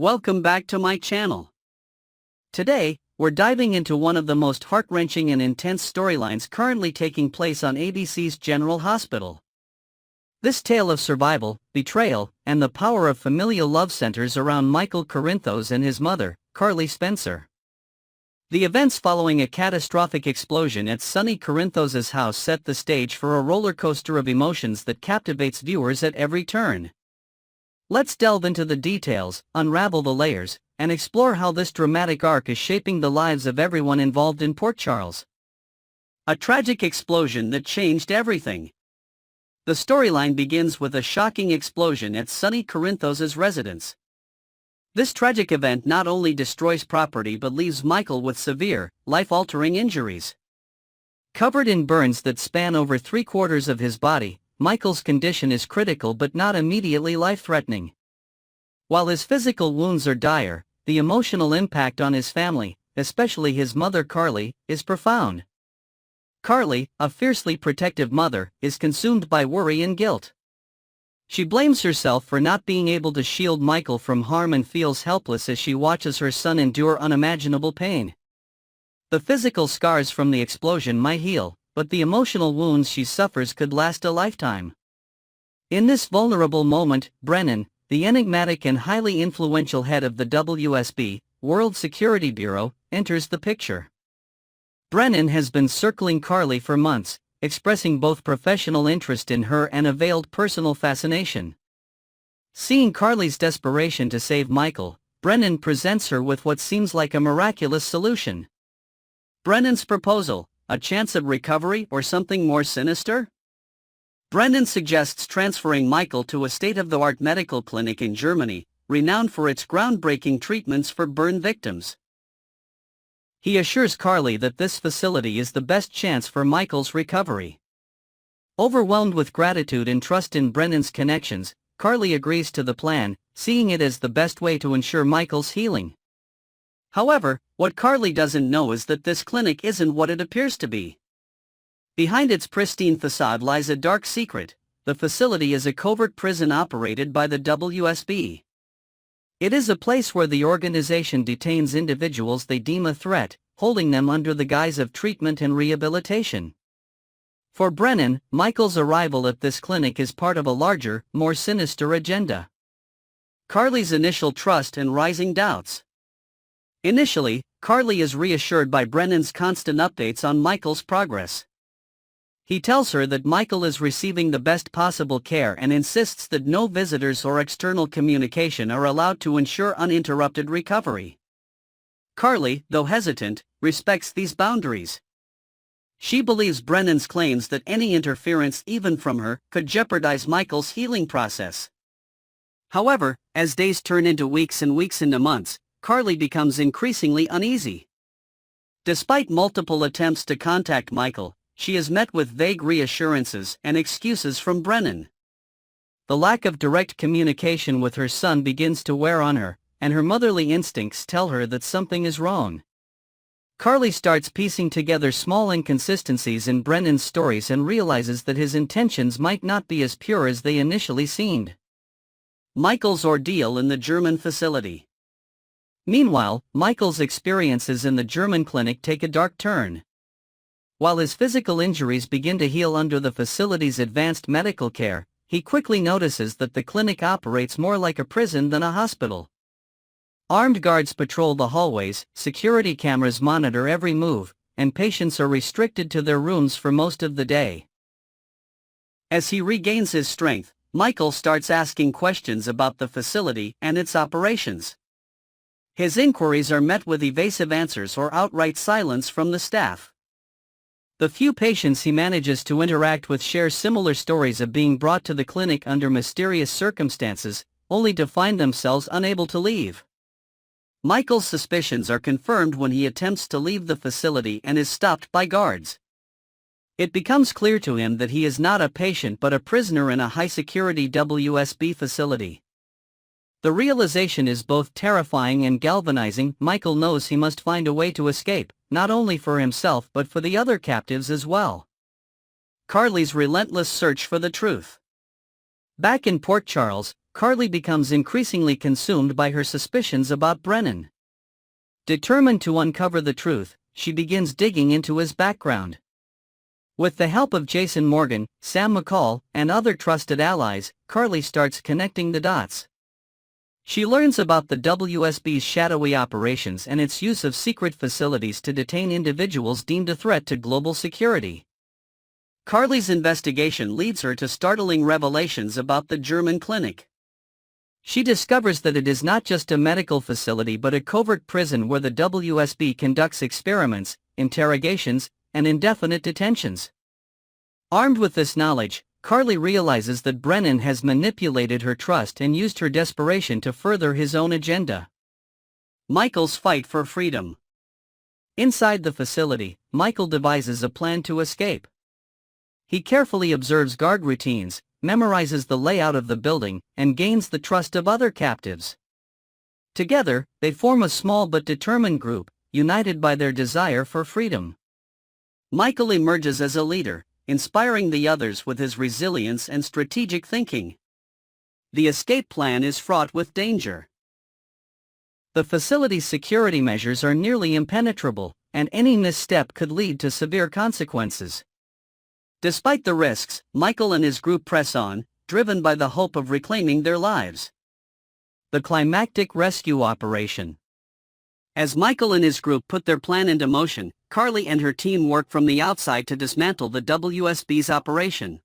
Welcome back to my channel. Today, we're diving into one of the most heart-wrenching and intense storylines currently taking place on ABC's General Hospital. This tale of survival, betrayal, and the power of familial love centers around Michael Corinthos and his mother, Carly Spencer. The events following a catastrophic explosion at Sonny Corinthos' house set the stage for a roller coaster of emotions that captivates viewers at every turn. Let's delve into the details, unravel the layers, and explore how this dramatic arc is shaping the lives of everyone involved in Port Charles. A tragic explosion that changed everything. The storyline begins with a shocking explosion at Sonny Corinthos' residence. This tragic event not only destroys property but leaves Michael with severe, life-altering injuries. Covered in burns that span over 3/4 of his body, Michael's condition is critical but not immediately life-threatening. While his physical wounds are dire, the emotional impact on his family, especially his mother Carly, is profound. Carly, a fiercely protective mother, is consumed by worry and guilt. She blames herself for not being able to shield Michael from harm and feels helpless as she watches her son endure unimaginable pain. The physical scars from the explosion might heal, but the emotional wounds she suffers could last a lifetime. In this vulnerable moment, Brennan, the enigmatic and highly influential head of the WSB, World Security Bureau, enters the picture. Brennan has been circling Carly for months, expressing both professional interest in her and a veiled personal fascination. Seeing Carly's desperation to save Michael, Brennan presents her with what seems like a miraculous solution. Brennan's proposal: a chance of recovery or something more sinister? Brennan suggests transferring Michael to a state-of-the-art medical clinic in Germany, renowned for its groundbreaking treatments for burn victims. He assures Carly that this facility is the best chance for Michael's recovery. Overwhelmed with gratitude and trust in Brennan's connections, Carly agrees to the plan, seeing it as the best way to ensure Michael's healing. However, what Carly doesn't know is that this clinic isn't what it appears to be. Behind its pristine facade lies a dark secret: the facility is a covert prison operated by the WSB. It is a place where the organization detains individuals they deem a threat, holding them under the guise of treatment and rehabilitation. For Brennan, Michael's arrival at this clinic is part of a larger, more sinister agenda. Carly's initial trust and rising doubts. Initially, Carly is reassured by Brennan's constant updates on Michael's progress. He tells her that Michael is receiving the best possible care and insists that no visitors or external communication are allowed to ensure uninterrupted recovery. Carly, though hesitant, respects these boundaries. She believes Brennan's claims that any interference, even from her, could jeopardize Michael's healing process. However, as days turn into weeks and weeks into months, Carly becomes increasingly uneasy. Despite multiple attempts to contact Michael, she is met with vague reassurances and excuses from Brennan. The lack of direct communication with her son begins to wear on her, and her motherly instincts tell her that something is wrong. Carly starts piecing together small inconsistencies in Brennan's stories and realizes that his intentions might not be as pure as they initially seemed. Michael's ordeal in the German facility. Meanwhile, Michael's experiences in the German clinic take a dark turn. While his physical injuries begin to heal under the facility's advanced medical care, he quickly notices that the clinic operates more like a prison than a hospital. Armed guards patrol the hallways, security cameras monitor every move, and patients are restricted to their rooms for most of the day. As he regains his strength, Michael starts asking questions about the facility and its operations. His inquiries are met with evasive answers or outright silence from the staff. The few patients he manages to interact with share similar stories of being brought to the clinic under mysterious circumstances, only to find themselves unable to leave. Michael's suspicions are confirmed when he attempts to leave the facility and is stopped by guards. It becomes clear to him that he is not a patient but a prisoner in a high-security WSB facility. The realization is both terrifying and galvanizing. Michael knows he must find a way to escape, not only for himself but for the other captives as well. Carly's relentless search for the truth. Back in Port Charles, Carly becomes increasingly consumed by her suspicions about Brennan. Determined to uncover the truth, she begins digging into his background. With the help of Jason Morgan, Sam McCall, and other trusted allies, Carly starts connecting the dots. She learns about the WSB's shadowy operations and its use of secret facilities to detain individuals deemed a threat to global security. Carly's investigation leads her to startling revelations about the German clinic. She discovers that it is not just a medical facility but a covert prison where the WSB conducts experiments, interrogations, and indefinite detentions. Armed with this knowledge, Carly realizes that Brennan has manipulated her trust and used her desperation to further his own agenda. Michael's fight for freedom. Inside the facility, Michael devises a plan to escape. He carefully observes guard routines, memorizes the layout of the building, and gains the trust of other captives. Together, they form a small but determined group, united by their desire for freedom. Michael emerges as a leader, inspiring the others with his resilience and strategic thinking. The escape plan is fraught with danger. The facility's security measures are nearly impenetrable, and any misstep could lead to severe consequences. Despite the risks, Michael and his group press on, driven by the hope of reclaiming their lives. The climactic rescue operation. As Michael and his group put their plan into motion, Carly and her team work from the outside to dismantle the WSB's operation.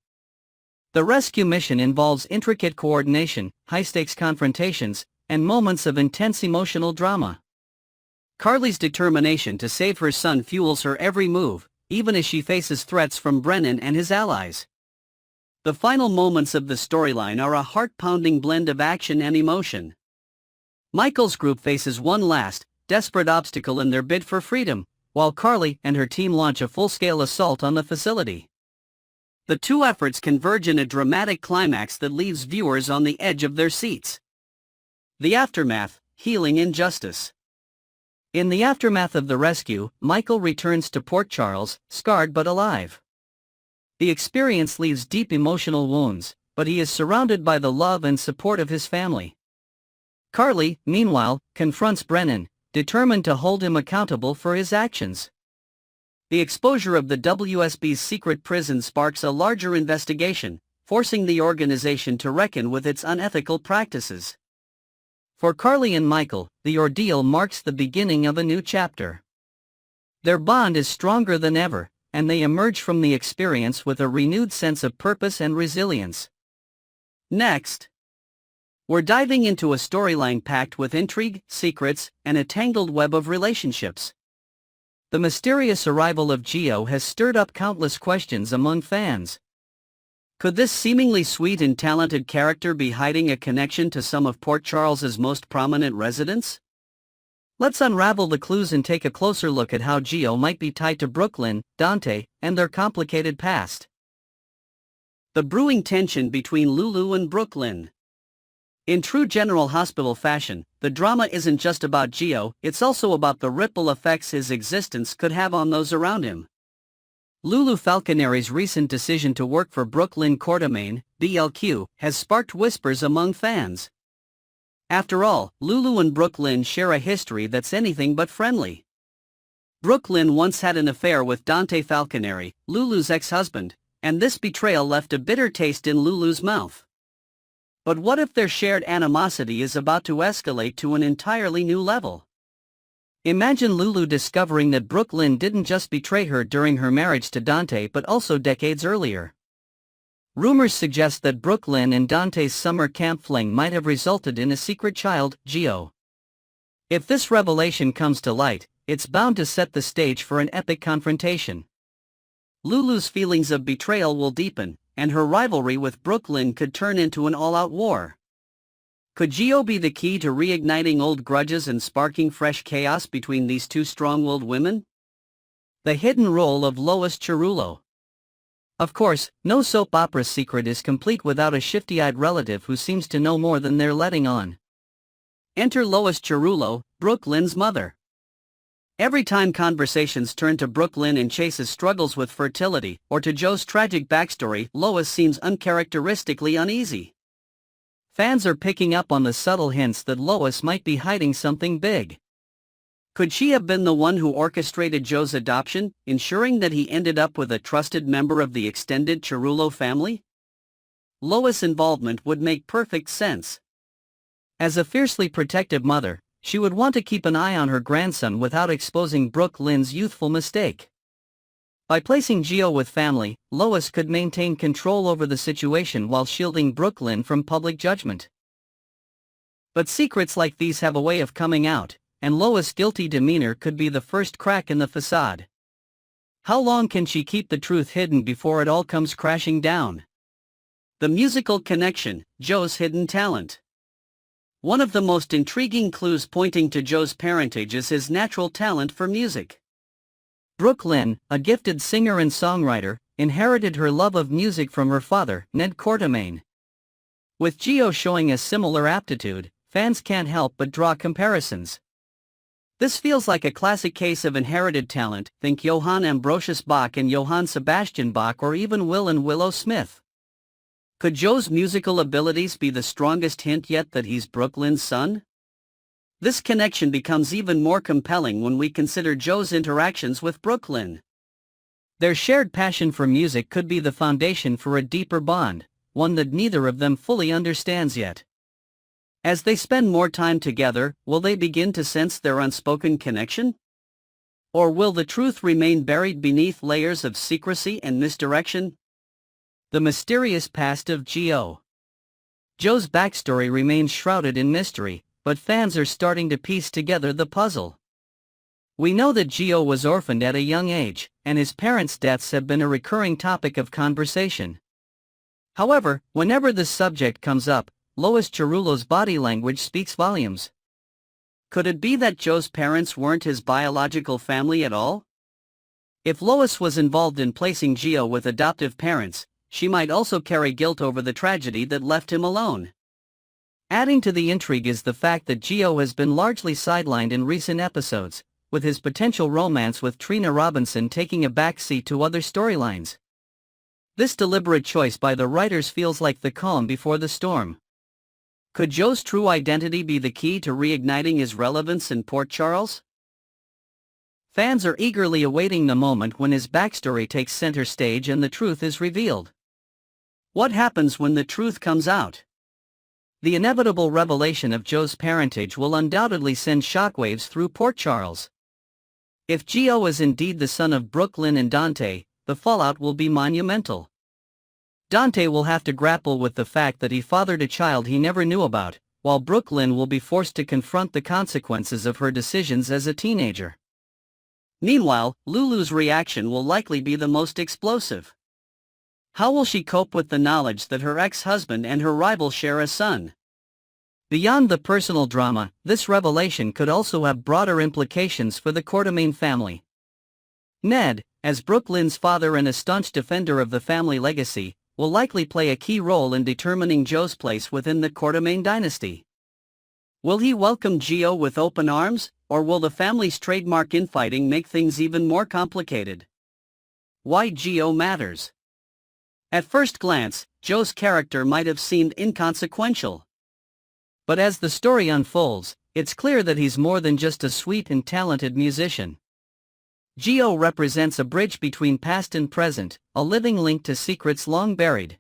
The rescue mission involves intricate coordination, high-stakes confrontations, and moments of intense emotional drama. Carly's determination to save her son fuels her every move, even as she faces threats from Brennan and his allies. The final moments of the storyline are a heart-pounding blend of action and emotion. Michael's group faces one last, desperate obstacle in their bid for freedom, while Carly and her team launch a full-scale assault on the facility. The two efforts converge in a dramatic climax that leaves viewers on the edge of their seats. The aftermath, healing injustice. In the aftermath of the rescue, Michael returns to Port Charles, scarred but alive. The experience leaves deep emotional wounds, but he is surrounded by the love and support of his family. Carly, meanwhile, confronts Brennan, determined to hold him accountable for his actions. The exposure of the WSB's secret prison sparks a larger investigation, forcing the organization to reckon with its unethical practices. For Carly and Michael, the ordeal marks the beginning of a new chapter. Their bond is stronger than ever, and they emerge from the experience with a renewed sense of purpose and resilience. Next, we're diving into a storyline packed with intrigue, secrets, and a tangled web of relationships. The mysterious arrival of Gio has stirred up countless questions among fans. Could this seemingly sweet and talented character be hiding a connection to some of Port Charles's most prominent residents? Let's unravel the clues and take a closer look at how Gio might be tied to Brooklyn, Dante, and their complicated past. The brewing tension between Lulu and Brooklyn. In true General Hospital fashion, the drama isn't just about Gio, it's also about the ripple effects his existence could have on those around him. Lulu Falconeri's recent decision to work for Brooklyn Quartermain, BLQ, has sparked whispers among fans. After all, Lulu and Brooklyn share a history that's anything but friendly. Brooklyn once had an affair with Dante Falconeri, Lulu's ex-husband, and this betrayal left a bitter taste in Lulu's mouth. But what if their shared animosity is about to escalate to an entirely new level? Imagine Lulu discovering that Brooklyn didn't just betray her during her marriage to Dante but also decades earlier. Rumors suggest that Brooklyn and Dante's summer camp fling might have resulted in a secret child, Gio. If this revelation comes to light, it's bound to set the stage for an epic confrontation. Lulu's feelings of betrayal will deepen, and her rivalry with Brooklyn could turn into an all-out war. Could Gio be the key to reigniting old grudges and sparking fresh chaos between these two strong-willed women? The hidden role of Lois Cerullo. Of course, no soap opera secret is complete without a shifty-eyed relative who seems to know more than they're letting on. Enter Lois Cerullo, Brooklyn's mother. Every time conversations turn to Brooklyn and Chase's struggles with fertility, or to Joe's tragic backstory, Lois seems uncharacteristically uneasy. Fans are picking up on the subtle hints that Lois might be hiding something big. Could she have been the one who orchestrated Joe's adoption, ensuring that he ended up with a trusted member of the extended Cerullo family? Lois' involvement would make perfect sense. As a fiercely protective mother, she would want to keep an eye on her grandson without exposing Brooklyn's youthful mistake. By placing Gio with family, Lois could maintain control over the situation while shielding Brooklyn from public judgment. But secrets like these have a way of coming out, and Lois' guilty demeanor could be the first crack in the facade. How long can she keep the truth hidden before it all comes crashing down? The musical connection, Joe's hidden talent. One of the most intriguing clues pointing to Joe's parentage is his natural talent for music. Brooklyn, a gifted singer and songwriter, inherited her love of music from her father, Ned Quartermain. With Gio showing a similar aptitude, fans can't help but draw comparisons. This feels like a classic case of inherited talent. Think Johann Ambrosius Bach and Johann Sebastian Bach, or even Will and Willow Smith. Could Joe's musical abilities be the strongest hint yet that he's Brooklyn's son? This connection becomes even more compelling when we consider Joe's interactions with Brooklyn. Their shared passion for music could be the foundation for a deeper bond, one that neither of them fully understands yet. As they spend more time together, will they begin to sense their unspoken connection? Or will the truth remain buried beneath layers of secrecy and misdirection? The mysterious past of Gio. Joe's backstory remains shrouded in mystery, but fans are starting to piece together the puzzle. We know that Gio was orphaned at a young age, and his parents' deaths have been a recurring topic of conversation. However, whenever this subject comes up, Lois Cerullo's body language speaks volumes. Could it be that Joe's parents weren't his biological family at all? If Lois was involved in placing Gio with adoptive parents, she might also carry guilt over the tragedy that left him alone. Adding to the intrigue is the fact that Gio has been largely sidelined in recent episodes, with his potential romance with Trina Robinson taking a backseat to other storylines. This deliberate choice by the writers feels like the calm before the storm. Could Joe's true identity be the key to reigniting his relevance in Port Charles? Fans are eagerly awaiting the moment when his backstory takes center stage and the truth is revealed. What happens when the truth comes out? The inevitable revelation of Joe's parentage will undoubtedly send shockwaves through Port Charles. If Gio is indeed the son of Brooklyn and Dante, the fallout will be monumental. Dante will have to grapple with the fact that he fathered a child he never knew about, while Brooklyn will be forced to confront the consequences of her decisions as a teenager. Meanwhile, Lulu's reaction will likely be the most explosive. How will she cope with the knowledge that her ex-husband and her rival share a son? Beyond the personal drama, this revelation could also have broader implications for the Quartermain family. Ned, as Brooklyn's father and a staunch defender of the family legacy, will likely play a key role in determining Joe's place within the Quartermain dynasty. Will he welcome Gio with open arms, or will the family's trademark infighting make things even more complicated? Why Gio matters. At first glance, Joe's character might have seemed inconsequential. But as the story unfolds, it's clear that he's more than just a sweet and talented musician. Gio represents a bridge between past and present, a living link to secrets long buried.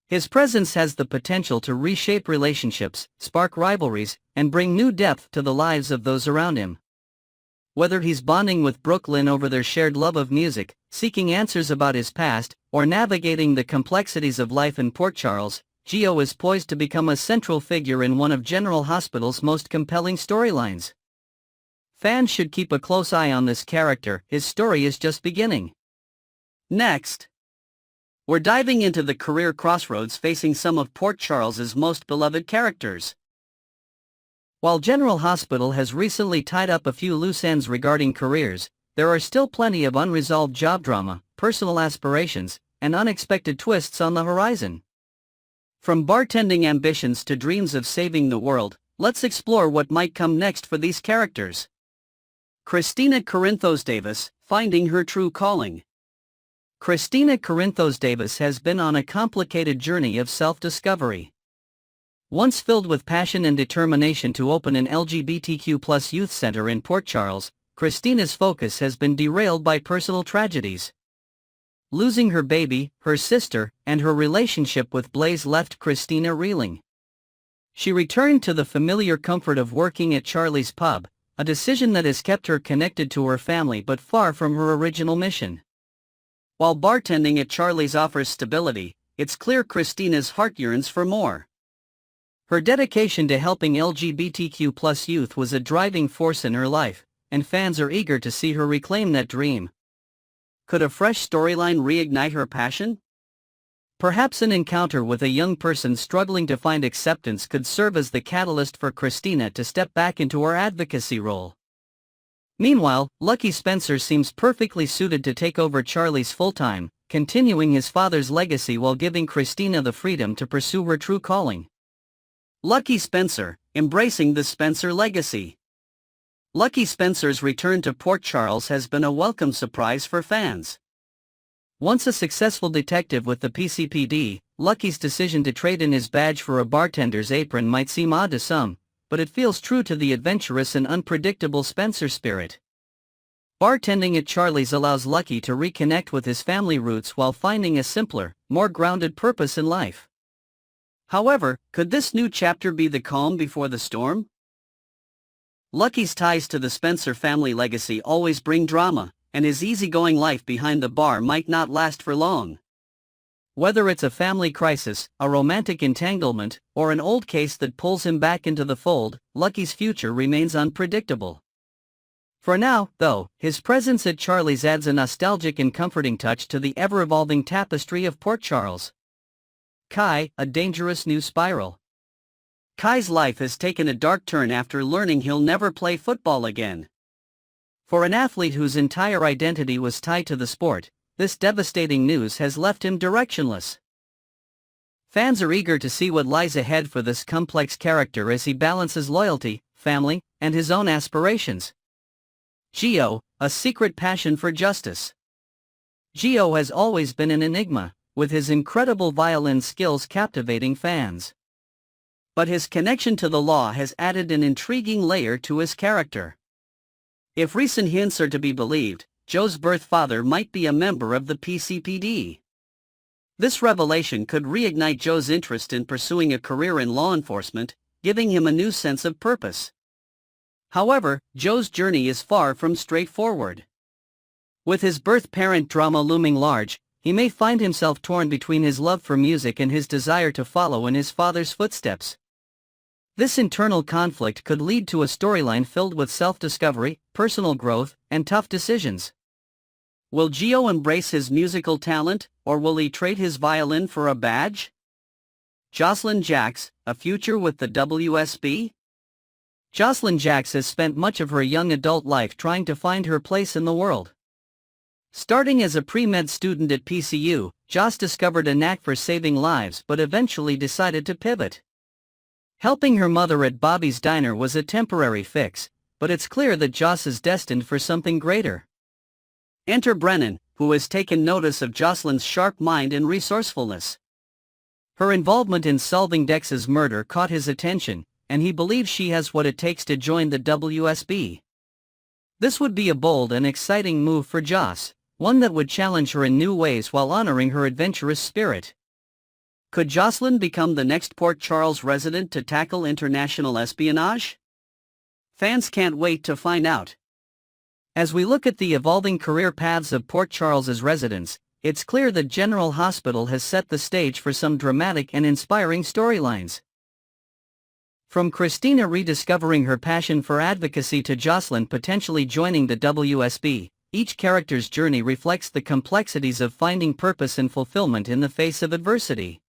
His presence has the potential to reshape relationships, spark rivalries, and bring new depth to the lives of those around him. Whether he's bonding with Brooklyn over their shared love of music, seeking answers about his past, or navigating the complexities of life in Port Charles, Gio is poised to become a central figure in one of General Hospital's most compelling storylines. Fans should keep a close eye on this character, his story is just beginning. Next, we're diving into the career crossroads facing some of Port Charles's most beloved characters. While General Hospital has recently tied up a few loose ends regarding careers, there are still plenty of unresolved job drama, personal aspirations, and unexpected twists on the horizon. From bartending ambitions to dreams of saving the world, let's explore what might come next for these characters. Christina Corinthos Davis, finding her true calling. Christina Corinthos Davis has been on a complicated journey of self-discovery. Once filled with passion and determination to open an LGBTQ+ youth center in Port Charles, Christina's focus has been derailed by personal tragedies. Losing her baby, her sister, and her relationship with Blaze left Christina reeling. She returned to the familiar comfort of working at Charlie's Pub, a decision that has kept her connected to her family but far from her original mission. While bartending at Charlie's offers stability, it's clear Christina's heart yearns for more. Her dedication to helping LGBTQ+ youth was a driving force in her life, and fans are eager to see her reclaim that dream. Could a fresh storyline reignite her passion? Perhaps an encounter with a young person struggling to find acceptance could serve as the catalyst for Christina to step back into her advocacy role. Meanwhile, Lucky Spencer seems perfectly suited to take over Charlie's full-time, continuing his father's legacy while giving Christina the freedom to pursue her true calling. Lucky Spencer, embracing the Spencer legacy. Lucky Spencer's return to Port Charles has been a welcome surprise for fans. Once a successful detective with the PCPD, Lucky's decision to trade in his badge for a bartender's apron might seem odd to some, but it feels true to the adventurous and unpredictable Spencer spirit. Bartending at Charlie's allows Lucky to reconnect with his family roots while finding a simpler, more grounded purpose in life. However, could this new chapter be the calm before the storm? Lucky's ties to the Spencer family legacy always bring drama, and his easygoing life behind the bar might not last for long. Whether it's a family crisis, a romantic entanglement, or an old case that pulls him back into the fold, Lucky's future remains unpredictable. For now, though, his presence at Charlie's adds a nostalgic and comforting touch to the ever-evolving tapestry of Port Charles. Kai, a dangerous new spiral. Kai's life has taken a dark turn after learning he'll never play football again. For an athlete whose entire identity was tied to the sport, this devastating news has left him directionless. Fans are eager to see what lies ahead for this complex character as he balances loyalty, family, and his own aspirations. Gio, a secret passion for justice. Gio has always been an enigma, with his incredible violin skills captivating fans. But his connection to the law has added an intriguing layer to his character. If recent hints are to be believed, Joe's birth father might be a member of the PCPD. This revelation could reignite Joe's interest in pursuing a career in law enforcement, giving him a new sense of purpose. However, Joe's journey is far from straightforward. With his birth parent drama looming large, he may find himself torn between his love for music and his desire to follow in his father's footsteps. This internal conflict could lead to a storyline filled with self-discovery, personal growth, and tough decisions. Will Gio embrace his musical talent, or will he trade his violin for a badge? Josslyn Jax, a future with the WSB? Josslyn Jax has spent much of her young adult life trying to find her place in the world. Starting as a pre-med student at PCU, Joss discovered a knack for saving lives but eventually decided to pivot. Helping her mother at Bobby's Diner was a temporary fix, but it's clear that Joss is destined for something greater. Enter Brennan, who has taken notice of Josslyn's sharp mind and resourcefulness. Her involvement in solving Dex's murder caught his attention, and he believes she has what it takes to join the WSB. This would be a bold and exciting move for Joss, one that would challenge her in new ways while honoring her adventurous spirit. Could Josslyn become the next Port Charles resident to tackle international espionage? Fans can't wait to find out. As we look at the evolving career paths of Port Charles's residents, it's clear that General Hospital has set the stage for some dramatic and inspiring storylines. From Christina rediscovering her passion for advocacy to Josslyn potentially joining the WSB, each character's journey reflects the complexities of finding purpose and fulfillment in the face of adversity.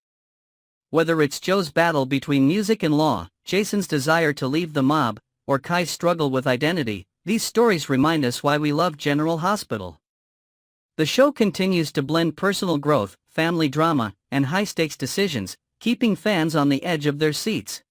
Whether it's Joe's battle between music and law, Jason's desire to leave the mob, or Kai's struggle with identity, these stories remind us why we love General Hospital. The show continues to blend personal growth, family drama, and high-stakes decisions, keeping fans on the edge of their seats.